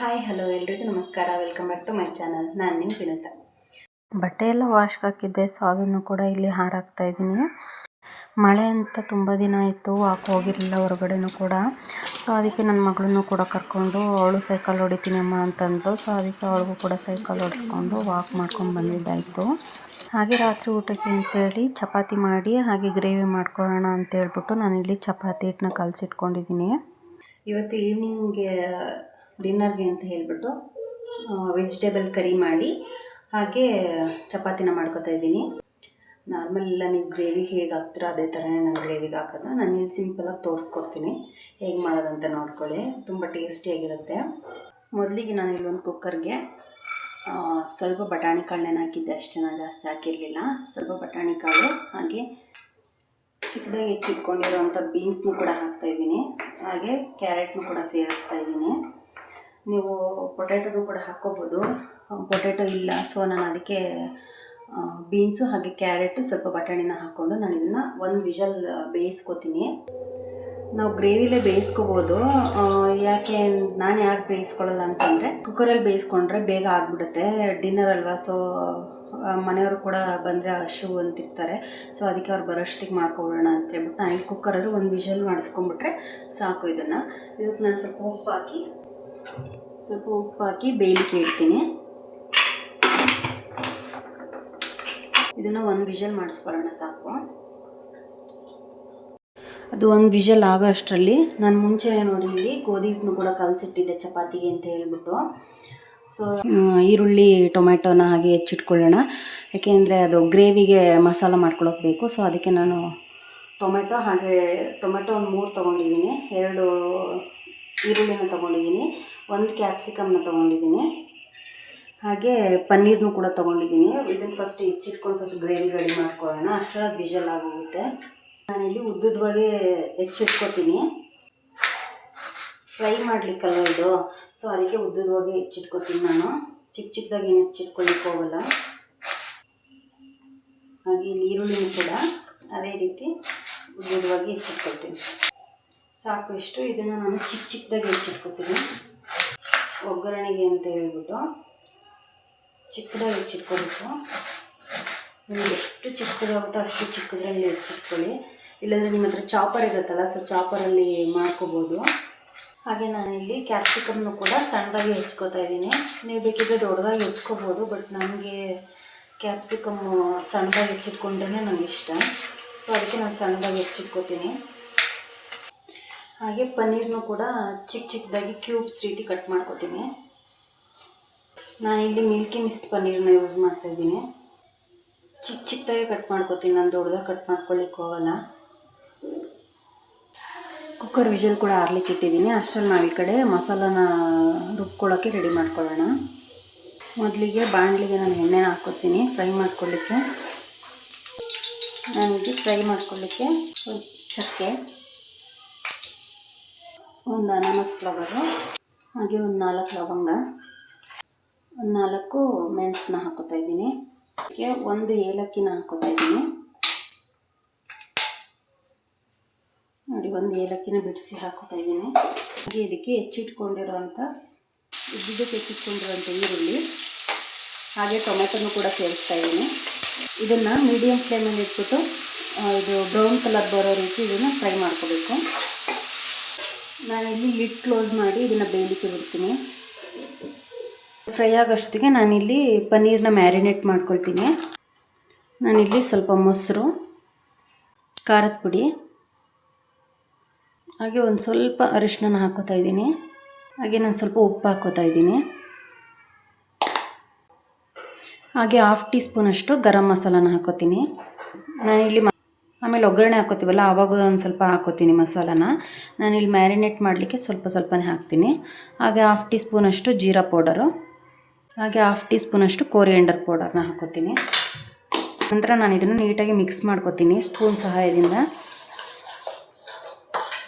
Hi hello ಎಲ್ರಿಗೂ ನಮಸ್ಕಾರ. Welcome back to my channel. ನಾನು ನಿಮ್ಮ ವಿನುತಾ. ಬಟ್ಟೆ ಎಲ್ಲ ವಾಶ್ಗೆ ಹಾಕಿದ್ದೆ, ಸೊ ಅದನ್ನು ಕೂಡ ಇಲ್ಲಿ ಹಾರಾಕ್ತಾ ಇದ್ದೀನಿ. ಮಳೆ ಅಂತ ತುಂಬ ದಿನ ಆಯಿತು, ಹೋಗಿರಲಿಲ್ಲ ಹೊರಗಡೆನೂ ಕೂಡ. ಸೊ ಅದಕ್ಕೆ ನನ್ನ ಮಗಳನ್ನು ಕೂಡ ಕರ್ಕೊಂಡು, ಅವಳು ಸೈಕಲ್ ಹೊಡಿತೀನಿ ಅಮ್ಮ ಅಂತಂದು, ಸೊ ಅದಕ್ಕೆ ಅವಳಿಗೂ ಕೂಡ ಸೈಕಲ್ ಹೊಡಿಸ್ಕೊಂಡು ವಾಕ್ ಮಾಡ್ಕೊಂಡು ಬಂದಿದ್ದಾಯಿತು. ಹಾಗೆ ರಾತ್ರಿ ಊಟಕ್ಕೆ ಅಂತೇಳಿ ಚಪಾತಿ ಮಾಡಿ ಹಾಗೆ ಗ್ರೇವಿ ಮಾಡ್ಕೊಳ್ಳೋಣ ಅಂತೇಳ್ಬಿಟ್ಟು ನಾನಿಲ್ಲಿ ಚಪಾತಿ ಹಿಟ್ಟನ್ನ ಕಲಸಿಟ್ಕೊಂಡಿದ್ದೀನಿ. ಇವತ್ತು ಈವ್ನಿಂಗ್ಗೆ ಡಿನ್ನರ್ಗೆ ಅಂತ ಹೇಳಿಬಿಟ್ಟು ವೆಜಿಟೇಬಲ್ ಕರಿ ಮಾಡಿ ಹಾಗೆ ಚಪಾತಿನ ಮಾಡ್ಕೊತಾ ಇದ್ದೀನಿ. ನಾರ್ಮಲ್ ಎಲ್ಲ ನೀವು ಗ್ರೇವಿ ಹೇಗೆ ಹಾಕ್ತೀರೋ ಅದೇ ಥರನೇ ನಾನು ಗ್ರೇವಿಗೆ ಹಾಕೋದು. ನಾನು ಇಲ್ಲಿ ಸಿಂಪಲಾಗಿ ತೋರಿಸ್ಕೊಡ್ತೀನಿ ಹೇಗೆ ಮಾಡೋದಂತ ನೋಡ್ಕೊಳ್ಳಿ. ತುಂಬ ಟೇಸ್ಟಿಯಾಗಿರುತ್ತೆ. ಮೊದಲಿಗೆ ನಾನು ಇಲ್ಲೊಂದು ಕುಕ್ಕರ್ಗೆ ಸ್ವಲ್ಪ ಬಟಾಣಿ ಕಾಳನ್ನ ಹಾಕಿದ್ದೆ ಅಷ್ಟೇ, ನಾನು ಜಾಸ್ತಿ ಹಾಕಿರಲಿಲ್ಲ. ಸ್ವಲ್ಪ ಬಟಾಣಿ ಕಾಳು ಹಾಗೆ ಚಿಕ್ಕದಾಗಿ ಹೆಚ್ಚಿಟ್ಕೊಂಡಿರೋವಂಥ ಬೀನ್ಸ್ನು ಕೂಡ ಹಾಕ್ತಾಯಿದ್ದೀನಿ. ಹಾಗೆ ಕ್ಯಾರೆಟ್ನು ಕೂಡ ಸೇರಿಸ್ತಾ ಇದ್ದೀನಿ. ನೀವು ಪೊಟ್ಯಾಟೊನು ಕೂಡ ಹಾಕ್ಕೋಬೋದು. ಪೊಟ್ಯಾಟೊ ಇಲ್ಲ, ಸೊ ನಾನು ಅದಕ್ಕೆ ಬೀನ್ಸು ಹಾಗೆ ಕ್ಯಾರೆಟು ಸ್ವಲ್ಪ ಬಟಾಣಿನ ಹಾಕ್ಕೊಂಡು ನಾನು ಇದನ್ನು ಒಂದು ವಿಷಲ್ ಬೇಯಿಸ್ಕೊತೀನಿ. ನಾವು ಗ್ರೇವಿಲೇ ಬೇಯಿಸ್ಕೋಬೋದು. ನಾನು ಯಾಕೆ ಬೇಯಿಸ್ಕೊಳ್ಳಲ್ಲ ಅಂತಂದರೆ, ಕುಕ್ಕರಲ್ಲಿ ಬೇಯಿಸ್ಕೊಂಡ್ರೆ ಬೇಗ ಆಗಿಬಿಡುತ್ತೆ. ಡಿನ್ನರ್ ಅಲ್ವಾ, ಸೊ ಮನೆಯವರು ಕೂಡ ಬಂದರೆ ಹಶು ಅಂತಿರ್ತಾರೆ. ಸೊ ಅದಕ್ಕೆ ಅವ್ರು ಬರೋಷ್ಟಿಗೆ ಮಾಡ್ಕೊಬಿಡೋಣ ಅಂತೇಳ್ಬಿಟ್ಟು ನಾನು ಈ ಕುಕ್ಕರಲ್ಲಿ ಒಂದು ವಿಷಲ್ ಮಾಡಿಸ್ಕೊಂಡ್ಬಿಟ್ರೆ ಸಾಕು. ಇದಕ್ಕೆ ನಾನು ಸ್ವಲ್ಪ ಉಪ್ಪು ಹಾಕಿ ಬೇಯಲಿಕ್ಕೆ ಇಡ್ತೀನಿ. ಇದನ್ನು ಒಂದು ವಿಷಲ್ ಮಾಡಿಸ್ಕೊಳ್ಳೋಣ ಸಾಕು. ಅದು ಒಂದು ವಿಷಲ್ ಆಗೋ ಅಷ್ಟರಲ್ಲಿ ನಾನು ಮುಂಚೆನೇ ನೋಡಿ ಇಲ್ಲಿ ಗೋಧಿ ಹಿಟ್ಟನ್ನು ಕೂಡ ಕಲಸಿಟ್ಟಿದ್ದೆ ಚಪಾತಿಗೆ ಅಂತ ಹೇಳ್ಬಿಟ್ಟು. ಸೊ ಈರುಳ್ಳಿ ಟೊಮೆಟೊನ ಹಾಗೆ ಹೆಚ್ಚಿಟ್ಕೊಳ್ಳೋಣ, ಯಾಕೆಂದರೆ ಅದು ಗ್ರೇವಿಗೆ ಮಸಾಲ ಮಾಡ್ಕೊಳ್ಳೋಕೆ ಬೇಕು. ಸೊ ಅದಕ್ಕೆ ನಾನು ಟೊಮೆಟೊ ಒಂದು 3 ತೊಗೊಂಡಿದ್ದೀನಿ, 2 ಈರುಳ್ಳಿನ ತೊಗೊಂಡಿದ್ದೀನಿ, 1 ಕ್ಯಾಪ್ಸಿಕಮ್ನ ತೊಗೊಂಡಿದ್ದೀನಿ, ಹಾಗೆ ಪನ್ನೀರ್ನು ಕೂಡ ತೊಗೊಂಡಿದ್ದೀನಿ. ಇದನ್ನು ಫಸ್ಟ್ ಹೆಚ್ಚಿಟ್ಕೊಂಡು ಗ್ರೇವಿ ರೆಡಿ ಮಾಡ್ಕೊಳ್ಳೋಣ. ಅಷ್ಟರಲ್ಲಿ ವಿಷಲ್ ಆಗೋಗುತ್ತೆ. ನಾನಿಲ್ಲಿ ಉದ್ದುದವಾಗೆ ಹೆಚ್ಚಿಟ್ಕೊತೀನಿ, ಫ್ರೈ ಮಾಡಲಿಕ್ಕಲ್ಲ ಇದು. ಸೊ ಅದಕ್ಕೆ ಉದ್ದುದವಾಗೆ ಹೆಚ್ಚಿಟ್ಕೊತೀನಿ. ನಾನು ಚಿಕ್ಕದಾಗಿ ಏನು ಹೆಚ್ಚಿಟ್ಕೊಳ್ಳಿಕ್ಕೆ ಹೋಗಲ್ಲ. ಹಾಗೆ ಇಲ್ಲಿ ಈರುಳ್ಳಿನೂ ಕೂಡ ಅದೇ ರೀತಿ ಉದ್ದುದವಾಗಿ ಹೆಚ್ಚಿಟ್ಕೊಳ್ತೀನಿ. ಸಾಕು ಇಷ್ಟು. ಇದನ್ನು ನಾನು ಚಿಕ್ಕದಾಗಿ ಹೆಚ್ಚಿಟ್ಕೊತೀನಿ. ಒಗ್ಗರಣೆಗೆ ಅಂತ ಹೇಳ್ಬಿಟ್ಟು ಚಿಕ್ಕದಾಗಿ ಹೆಚ್ಚಿಟ್ಕೊಬೇಕು. ನಿಮಗೆ ಎಷ್ಟು ಚಿಕ್ಕದಾಗುತ್ತೋ ಅಷ್ಟು ಚಿಕ್ಕದ್ರಲ್ಲಿ ಹೆಚ್ಚಿಟ್ಕೊಳ್ಳಿ. ಇಲ್ಲಾಂದರೆ ನಿಮ್ಮ ಹತ್ರ ಚಾಪರ್ ಇರುತ್ತಲ್ಲ, ಸೊ ಚಾಪರಲ್ಲಿ ಮಾಡ್ಕೋಬೋದು. ಹಾಗೆ ನಾನಿಲ್ಲಿ ಕ್ಯಾಪ್ಸಿಕಮ್ನು ಕೂಡ ಸಣ್ಣದಾಗಿ ಹೆಚ್ಕೋತಾ ಇದ್ದೀನಿ. ನೀವು ಬೇಕಿದ್ದರೆ ದೊಡ್ಡದಾಗಿ ಹೆಚ್ಕೋಬೋದು, ಬಟ್ ನನಗೆ ಕ್ಯಾಪ್ಸಿಕಮ್ಮು ಸಣ್ಣದಾಗಿ ಹೆಚ್ಚಿಟ್ಕೊಂಡ್ರೆ ನನಗೆ ಇಷ್ಟ. ಸೊ ಅದಕ್ಕೆ ನಾನು ಸಣ್ಣದಾಗಿ ಹೆಚ್ಚಿಟ್ಕೋತೀನಿ. ಹಾಗೆ ಪನ್ನೀರ್ನು ಕೂಡ ಚಿಕ್ಕದಾಗಿ ಕ್ಯೂಬ್ಸ್ ರೀತಿ ಕಟ್ ಮಾಡ್ಕೋತೀನಿ. ನಾನಿಲ್ಲಿ ಮಿಲ್ಕಿ ಮಿಸ್ಟ್ ಪನ್ನೀರನ್ನ ಯೂಸ್ ಮಾಡ್ತಾಯಿದ್ದೀನಿ. ಚಿಕ್ಕದಾಗಿ ಕಟ್ ಮಾಡ್ಕೋತೀನಿ, ನಾನು ದೊಡ್ಡದಾಗಿ ಕಟ್ ಮಾಡ್ಕೊಳ್ಳಿಕ್ಕೆ ಹೋಗಲ್ಲ. ಕುಕ್ಕರ್ ವಿಷಲ್ ಕೂಡ ಆರ್ಲಿಕ್ಕೆ ಇಟ್ಟಿದ್ದೀನಿ. ಅಷ್ಟರಲ್ಲಿ ನಾವು ಈ ಕಡೆ ಮಸಾಲಾನ ರುಬ್ಕೊಳ್ಳೋಕ್ಕೆ ರೆಡಿ ಮಾಡ್ಕೊಳ್ಳೋಣ. ಮೊದಲಿಗೆ ಬಾಣಲಿಗೆ ನಾನು ಎಣ್ಣೆನ ಹಾಕ್ಕೊತೀನಿ ಫ್ರೈ ಮಾಡ್ಕೊಳ್ಳಿಕ್ಕೆ. ನಾನಿಲ್ಲಿ ಫ್ರೈ ಮಾಡ್ಕೊಳ್ಳಿಕ್ಕೆ ಒಂದು ಚಕ್ಕೆ, ಒಂದು ಅನಾನಸ್ ಫ್ಲವರು, ಹಾಗೆ ಒಂದು 4 ಲವಂಗ, ಒಂದು 4 ಮೆಣಸನ್ನ ಹಾಕೋತಾ ಇದ್ದೀನಿ. ಹಾಗೆ 1 ಏಲಕ್ಕಿನ ಹಾಕೋತಾ ಇದ್ದೀನಿ. ನೋಡಿ, 1 ಏಲಕ್ಕಿನ ಬಿಡಿಸಿ ಹಾಕೋತಾ ಇದ್ದೀನಿ. ಹಾಗೆ ಇದಕ್ಕೆ ಹೆಚ್ಚಿಟ್ಕೊಂಡಿರೋಂಥ ಈರುಳ್ಳಿ ಹಾಗೆ ಟೊಮೆಟೊನು ಕೂಡ ಸೇರಿಸ್ತಾ ಇದ್ದೀನಿ. ಇದನ್ನು ಮೀಡಿಯಮ್ ಫ್ಲೇಮಲ್ಲಿ ಇಟ್ಬಿಟ್ಟು ಇದು ಬ್ರೌನ್ ಕಲರ್ ಬರೋ ರೀತಿ ಇದನ್ನು ಫ್ರೈ ಮಾಡ್ಕೋಬೇಕು. ನಾನಿಲ್ಲಿ ಲಿಡ್ ಕ್ಲೋಸ್ ಮಾಡಿ ಇದನ್ನು ಬೇಯಲಿಕ್ಕೆ ಬಿಡ್ತೀನಿ. ಫ್ರೈ ಆಗೋಷ್ಟೊತ್ತಿಗೆ ನಾನಿಲ್ಲಿ ಪನ್ನೀರನ್ನ ಮ್ಯಾರಿನೇಟ್ ಮಾಡ್ಕೊಳ್ತೀನಿ. ನಾನಿಲ್ಲಿ ಸ್ವಲ್ಪ ಮೊಸರು, ಖಾರದ ಪುಡಿ, ಹಾಗೆ ಒಂದು ಸ್ವಲ್ಪ ಅರಿಶಿನ ಹಾಕೋತಾ ಇದ್ದೀನಿ. ಹಾಗೆ ನಾನು ಸ್ವಲ್ಪ ಉಪ್ಪು ಹಾಕೋತಾ ಇದ್ದೀನಿ. ಹಾಗೆ 1/2 ಟೀ ಸ್ಪೂನಷ್ಟು ಗರಂ ಮಸಾಲಾನ ಹಾಕೋತೀನಿ. ನಾನಿಲ್ಲಿ ಆಮೇಲೆ ಒಗ್ಗರಣೆ ಹಾಕೋತೀವಲ್ಲ ಆವಾಗ ಒಂದು ಸ್ವಲ್ಪ ಹಾಕೋತೀನಿ ಮಸಾಲಾನ. ನಾನಿಲ್ಲಿ ಮ್ಯಾರಿನೇಟ್ ಮಾಡಲಿಕ್ಕೆ ಸ್ವಲ್ಪನೇ ಹಾಕ್ತೀನಿ. ಹಾಗೆ 1/2 ಟೀ ಸ್ಪೂನಷ್ಟು ಜೀರಾ ಪೌಡರು, ಹಾಗೆ 1/2 ಟೀ ಸ್ಪೂನಷ್ಟು ಕೋರಿಯಂಡರ್ ಪೌಡರ್ನ ಹಾಕೋತೀನಿ. ನಂತರ ನಾನು ಇದನ್ನು ನೀಟಾಗಿ ಮಿಕ್ಸ್ ಮಾಡ್ಕೋತೀನಿ ಸ್ಪೂನ್ ಸಹಾಯದಿಂದ.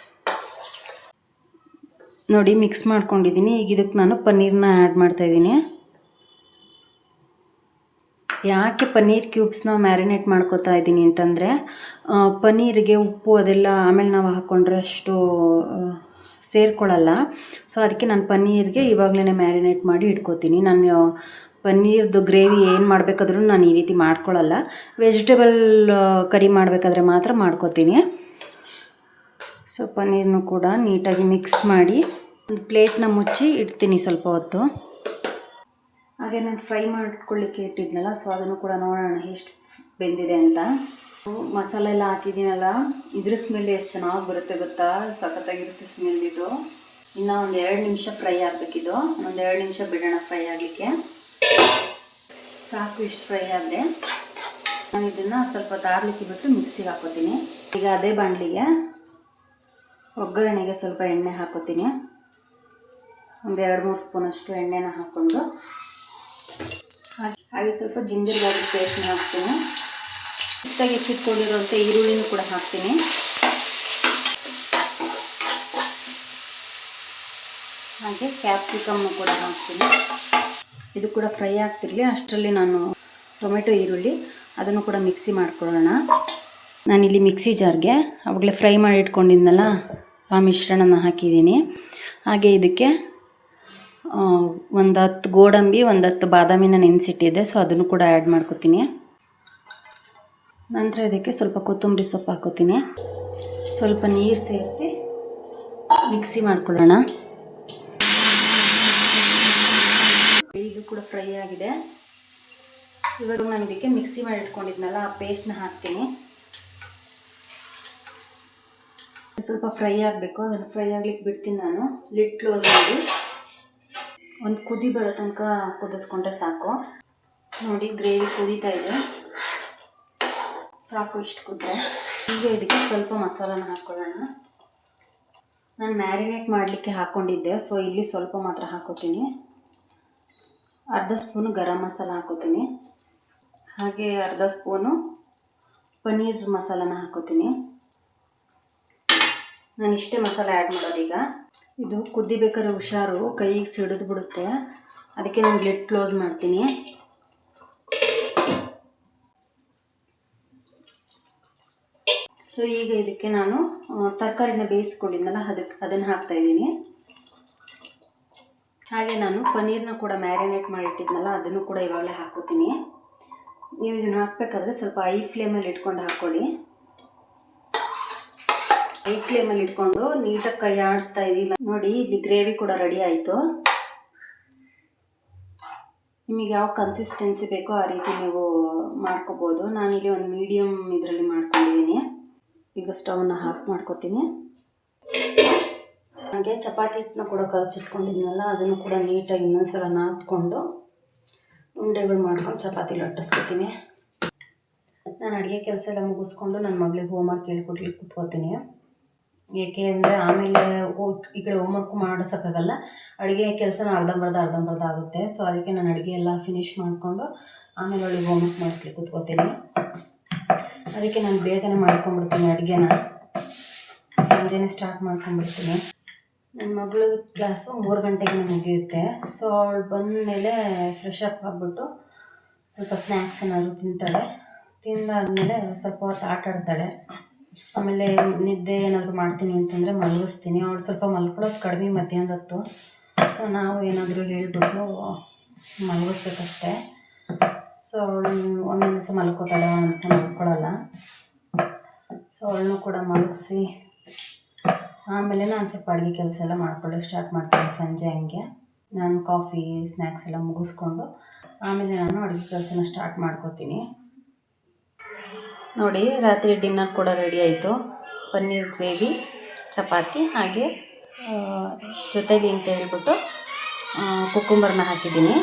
ನೋಡಿ, ಮಿಕ್ಸ್ ಮಾಡ್ಕೊಂಡಿದ್ದೀನಿ. ಈಗ ಇದಕ್ಕೆ ನಾನು ಪನ್ನೀರನ್ನ ಆ್ಯಡ್ ಮಾಡ್ತಾಯಿದ್ದೀನಿ. ಯಾಕೆ ಪನ್ನೀರ್ ಕ್ಯೂಬ್ಸ್ನ ಮ್ಯಾರಿನೇಟ್ ಮಾಡ್ಕೋತಾ ಇದ್ದೀನಿ ಅಂತಂದರೆ, ಪನ್ನೀರಿಗೆ ಉಪ್ಪು ಅದೆಲ್ಲ ಆಮೇಲೆ ನಾವು ಹಾಕ್ಕೊಂಡ್ರೆ ಅಷ್ಟು ಸೇರ್ಕೊಳ್ಳಲ್ಲ. ಸೊ ಅದಕ್ಕೆ ನಾನು ಪನ್ನೀರ್ಗೆ ಇವಾಗಲೇ ಮ್ಯಾರಿನೇಟ್ ಮಾಡಿ ಇಟ್ಕೋತೀನಿ. ನಾನು ಪನ್ನೀರ್ದು ಗ್ರೇವಿ ಏನು ಮಾಡಬೇಕಾದ್ರೂ ನಾನು ಈ ರೀತಿ ಮಾಡ್ಕೊಳ್ಳಲ್ಲ. ವೆಜಿಟೇಬಲ್ ಕರಿ ಮಾಡಬೇಕಾದ್ರೆ ಮಾತ್ರ ಮಾಡ್ಕೋತೀನಿ. ಸೊ ಪನ್ನೀರ್ನು ಕೂಡ ನೀಟಾಗಿ ಮಿಕ್ಸ್ ಮಾಡಿ ಒಂದು ಪ್ಲೇಟ್ನ ಮುಚ್ಚಿ ಇಡ್ತೀನಿ ಸ್ವಲ್ಪ ಹೊತ್ತು. ಹಾಗೆ ನಾನು ಫ್ರೈ ಮಾಡ್ಕೊಳ್ಳಿಕ್ಕೆ ಇಟ್ಟಿದ್ನಲ್ಲ, ಸೊ ಅದನ್ನು ಕೂಡ ನೋಡೋಣ ಎಷ್ಟು ಬೆಂದಿದೆ ಅಂತ. ಮಸಾಲೆ ಎಲ್ಲ ಹಾಕಿದ್ದೀನಲ್ಲ, ಇದ್ರ ಸ್ಮೆಲ್ ಎಷ್ಟು ಚೆನ್ನಾಗಿ ಬರುತ್ತೆ ಗೊತ್ತಾ, ಸಖತ್ತಾಗಿರುತ್ತೆ ಸ್ಮೆಲ್ ಇದು. ಇನ್ನು ಒಂದು 2 ನಿಮಿಷ ಫ್ರೈ ಆಗಬೇಕಿದು. ಒಂದು 2 ನಿಮಿಷ ಬಿಡೋಣ ಫ್ರೈ ಆಗಲಿಕ್ಕೆ. ಸಾಕು, ಇಷ್ಟು ಫ್ರೈ ಆದರೆ ನಾನು ಇದನ್ನು ಸ್ವಲ್ಪ ತಾರ್ಲಿಕ್ಕೆ ಬಿಟ್ಟು ಮಿಕ್ಸಿಗೆ ಹಾಕೋತೀನಿ. ಈಗ ಅದೇ ಬಾಣಲಿಗೆ ಒಗ್ಗರಣೆಗೆ ಸ್ವಲ್ಪ ಎಣ್ಣೆ ಹಾಕೋತೀನಿ. ಒಂದು 2-3 ಸ್ಪೂನಷ್ಟು ಎಣ್ಣೆನ ಹಾಕ್ಕೊಂಡು ಹಾಗೆ ಸ್ವಲ್ಪ ಜಿಂಜರ್ ಗಾರ್ಲಿಕ್ ಪೇಸ್ಟ್ನ ಹಾಕ್ತೀನಿ. ಚಿಕ್ಕದಾಗಿ ಹೆಚ್ಚಿಟ್ಕೊಂಡಿರುವಂಥ ಈರುಳ್ಳಿನೂ ಕೂಡ ಹಾಕ್ತೀನಿ. ಹಾಗೆ ಕ್ಯಾಪ್ಸಿಕಮ್ನು ಕೂಡ ಹಾಕ್ತೀನಿ. ಇದು ಕೂಡ ಫ್ರೈ ಆಗ್ತಿರಲಿ ಅಷ್ಟರಲ್ಲಿ ನಾನು ಟೊಮೆಟೊ ಈರುಳ್ಳಿ ಅದನ್ನು ಕೂಡ ಮಿಕ್ಸಿ ಮಾಡ್ಕೊಳ್ಳೋಣ. ನಾನಿಲ್ಲಿ ಮಿಕ್ಸಿ ಜಾರ್ಗೆ ಅವಾಗಲೇ ಫ್ರೈ ಮಾಡಿ ಇಟ್ಕೊಂಡಿದ್ನಲ್ಲ ಆ ಮಿಶ್ರಣನ ಹಾಕಿದ್ದೀನಿ. ಹಾಗೆ ಇದಕ್ಕೆ ಒಂದು 10 ಗೋಡಂಬಿ, ಒಂದು 10 ಬಾದಾಮಿನ ನೆನೆಸಿಟ್ಟಿದ್ದೆ, ಸೊ ಅದನ್ನು ಕೂಡ ಆ್ಯಡ್ ಮಾಡ್ಕೊತೀನಿ. ನಂತರ ಇದಕ್ಕೆ ಸ್ವಲ್ಪ ಕೊತ್ತಂಬರಿ ಸೊಪ್ಪು ಹಾಕೋತೀನಿ. ಸ್ವಲ್ಪ ನೀರು ಸೇರಿಸಿ ಮಿಕ್ಸಿ ಮಾಡ್ಕೊಳ್ಳೋಣ. ಈಗ ಕೂಡ ಫ್ರೈ ಆಗಿದೆ. ಇವಾಗ ನಾನು ಇದಕ್ಕೆ ಮಿಕ್ಸಿ ಮಾಡಿ ಇಟ್ಕೊಂಡಿದ್ನಲ್ಲ ಆ ಪೇಸ್ಟ್ನ ಹಾಕ್ತೀನಿ. ಸ್ವಲ್ಪ ಫ್ರೈ ಆಗಬೇಕು, ಅದನ್ನು ಫ್ರೈ ಆಗ್ಲಿಕ್ಕೆ ಬಿಡ್ತೀನಿ ನಾನು. ಲಿಡ್ ಕ್ಲೋಸ್ ಮಾಡಿ ಒಂದು ಕುದಿ ಬರೋ ತನಕ ಕುದಿಸ್ಕೊಂಡ್ರೆ ಸಾಕು. ನೋಡಿ ಗ್ರೇವಿ ಕುದೀತಾ ಇದೆ, ಸಾಕು ಇಷ್ಟು ಕುದ್ರೆ. ಈಗ ಇದಕ್ಕೆ ಸ್ವಲ್ಪ ಮಸಾಲಾನ ಹಾಕ್ಕೊಳ್ಳೋಣ. ನಾನು ಮ್ಯಾರಿನೇಟ್ ಮಾಡಲಿಕ್ಕೆ ಹಾಕ್ಕೊಂಡಿದ್ದೆ, ಸೊ ಇಲ್ಲಿ ಸ್ವಲ್ಪ ಮಾತ್ರ ಹಾಕೋತೀನಿ. ಅರ್ಧ ಸ್ಪೂನು ಗರಂ ಮಸಾಲ ಹಾಕೋತೀನಿ. ಹಾಗೆ ಅರ್ಧ ಸ್ಪೂನು ಪನ್ನೀರ್ ಮಸಾಲಾನ ಹಾಕೋತೀನಿ. ನಾನು ಇಷ್ಟೇ ಮಸಾಲೆ ಆ್ಯಡ್ ಮಾಡೋದೀಗ. ಇದು ಕುದಿಬೇಕಾದ್ರೆ ಹುಷಾರು, ಕೈಗೆ ಸಿಡಿದು ಬಿಡುತ್ತೆ, ಅದಕ್ಕೆ ನಾನು ಲಿಡ್ ಕ್ಲೋಸ್ ಮಾಡ್ತೀನಿ. ಸೊ ಈಗ ಇದಕ್ಕೆ ನಾನು ತರಕಾರಿನ ಬೇಯಿಸ್ಕೊಂಡಿದ್ನಲ್ಲ ಅದನ್ನು ಹಾಕ್ತಾಯಿದ್ದೀನಿ. ಹಾಗೆ ನಾನು ಪನ್ನೀರ್ನ ಕೂಡ ಮ್ಯಾರಿನೇಟ್ ಮಾಡಿಟ್ಟಿದ್ನಲ್ಲ ಅದನ್ನು ಕೂಡ ಇವಾಗಲೇ ಹಾಕೋತೀನಿ. ನೀವು ಇದನ್ನು ಹಾಕಬೇಕಾದ್ರೆ ಸ್ವಲ್ಪ ಐ ಫ್ಲೇಮಲ್ಲಿ ಇಟ್ಕೊಂಡು ಹಾಕ್ಕೊಳ್ಳಿ. ಐ ಫ್ಲೇಮಲ್ಲಿ ಇಟ್ಕೊಂಡು ನೀಟಾಗಿ ಕೈ ಆಡಿಸ್ತಾ ಇದ್ದಿಲ್ಲ. ನೋಡಿ ಇಲ್ಲಿ ಗ್ರೇವಿ ಕೂಡ ರೆಡಿ ಆಯಿತು. ನಿಮಗೆ ಯಾವ ಕನ್ಸಿಸ್ಟೆನ್ಸಿ ಬೇಕೋ ಆ ರೀತಿ ನೀವು ಮಾಡ್ಕೋಬೋದು. ನಾನಿಲ್ಲಿ ಒಂದು ಮೀಡಿಯಮ್ ಇದರಲ್ಲಿ ಮಾಡ್ಕೊಂಡಿದ್ದೀನಿ. ಈಗ ಸ್ಟವ್ನ ಆಫ್ ಮಾಡ್ಕೋತೀನಿ. ಹಾಗೆ ಚಪಾತಿ ಹಿಟ್ಟನ್ನ ಕೂಡ ಕಲಸಿಟ್ಕೊಂಡಿದ್ನಲ್ಲ ಅದನ್ನು ಕೂಡ ನೀಟಾಗಿ ಇನ್ನೊಂದ್ಸಲ ನಾದ್ಕೊಂಡು ಉಂಡೆಗಳು ಮಾಡ್ಕೊಂಡು ಚಪಾತಿ ಲಟ್ಟಿಸ್ಕೊತೀನಿ. ನಾನು ಅಡುಗೆ ಕೆಲಸ ಎಲ್ಲ ಮುಗಿಸ್ಕೊಂಡು ನನ್ನ ಮಗಳಿಗೆ ಹೋಮ್ವರ್ಕ್ ಹೇಳ್ಕೊಡ್ಲಿಕ್ಕೆ ಕೂತ್ಕೋತೀನಿ. ಏಕೆ ಅಂದರೆ ಆಮೇಲೆ ಈ ಕಡೆ ಹೋಮ್ವರ್ಕು ಮಾಡಿಸೋಕ್ಕಾಗಲ್ಲ, ಅಡುಗೆ ಕೆಲಸನ ಅರ್ಧಂಬರ್ಧ ಆಗುತ್ತೆ. ಸೊ ಅದಕ್ಕೆ ನಾನು ಅಡುಗೆ ಎಲ್ಲ ಫಿನಿಷ್ ಮಾಡಿಕೊಂಡು ಆಮೇಲೆ ಅವಳಿಗೆ ಹೋಮ್ವರ್ಕ್ ಮಾಡಿಸ್ಲಿಕ್ಕೆ ಕೂತ್ಕೋತೀನಿ. ಅದಕ್ಕೆ ನಾನು ಬೇಗನೆ ಮಾಡ್ಕೊಂಡ್ಬಿಡ್ತೀನಿ ಅಡುಗೆನ, ಸಂಜೆನೇ ಸ್ಟಾರ್ಟ್ ಮಾಡ್ಕೊಂಡ್ಬಿಡ್ತೀನಿ. ನನ್ನ ಮಗಳು ಕ್ಲಾಸು 3 ಗಂಟೆಗೆ ಮುಗಿಯುತ್ತೆ. ಸೊ ಅವಳು ಬಂದಮೇಲೆ ಫ್ರೆಶ್ ಅಪ್ ಆಗಿಬಿಟ್ಟು ಸ್ವಲ್ಪ ಸ್ನ್ಯಾಕ್ಸ್ ಏನಾದರೂ ತಿಂತಾಳೆ. ತಿಂದಾದಮೇಲೆ ಸ್ವಲ್ಪ ಹೊತ್ತು ಆಟ ಆಡ್ತಾಳೆ. ಆಮೇಲೆ ನಿದ್ದೆ ಏನಾದರೂ ಮಾಡ್ತೀನಿ ಅಂತಂದರೆ ಮಲಗಿಸ್ತೀನಿ. ಅವಳು ಸ್ವಲ್ಪ ಮಲ್ಕೊಳ್ಳೋದು ಕಡಿಮೆ ಮಧ್ಯಾಹ್ನದ ಹೊತ್ತು. ಸೊ ನಾವು ಏನಾದರೂ ಹೇಳಿಬಿಟ್ಟು ಮಲಗಿಸ್ಬೇಕಷ್ಟೆ. ಸೊ ಅವಳು ಒಂದೊಂದು ದಿವಸ ಮಲ್ಕೋತಾಳೆ, ಒಂದೊಂದು ದಿವಸ ಮಲ್ಕೊಳ್ಳಲ್ಲ. ಸೊ ಅವಳನ್ನು ಕೂಡ ಮಲಗಿಸಿ ಆಮೇಲೆ ನಾನು ಸ್ವಲ್ಪ ಅಡುಗೆ ಕೆಲಸ ಎಲ್ಲ ಮಾಡ್ಕೊಳ್ಳೋಕೆ ಸ್ಟಾರ್ಟ್ ಮಾಡ್ತೀನಿ. ಸಂಜೆ ಹಂಗೆ ನಾನು ಕಾಫಿ ಸ್ನ್ಯಾಕ್ಸ್ ಎಲ್ಲ ಮುಗಿಸ್ಕೊಂಡು ಆಮೇಲೆ ನಾನು ಅಡುಗೆ ಕೆಲಸನ ಸ್ಟಾರ್ಟ್ ಮಾಡ್ಕೋತೀನಿ. ನೋಡಿ ರಾತ್ರಿ ಡಿನ್ನರ್ ಕೂಡ ರೆಡಿ ಆಯಿತು. ಪನ್ನೀರ್ ಗ್ರೇವಿ, ಚಪಾತಿ, ಹಾಗೆ ಜೊತೆಲಿ ಅಂತ ಹೇಳ್ಬಿಟ್ಟು ಕುಕ್ಕುಂಬರ್ನ ಹಾಕಿದ್ದೀನಿ.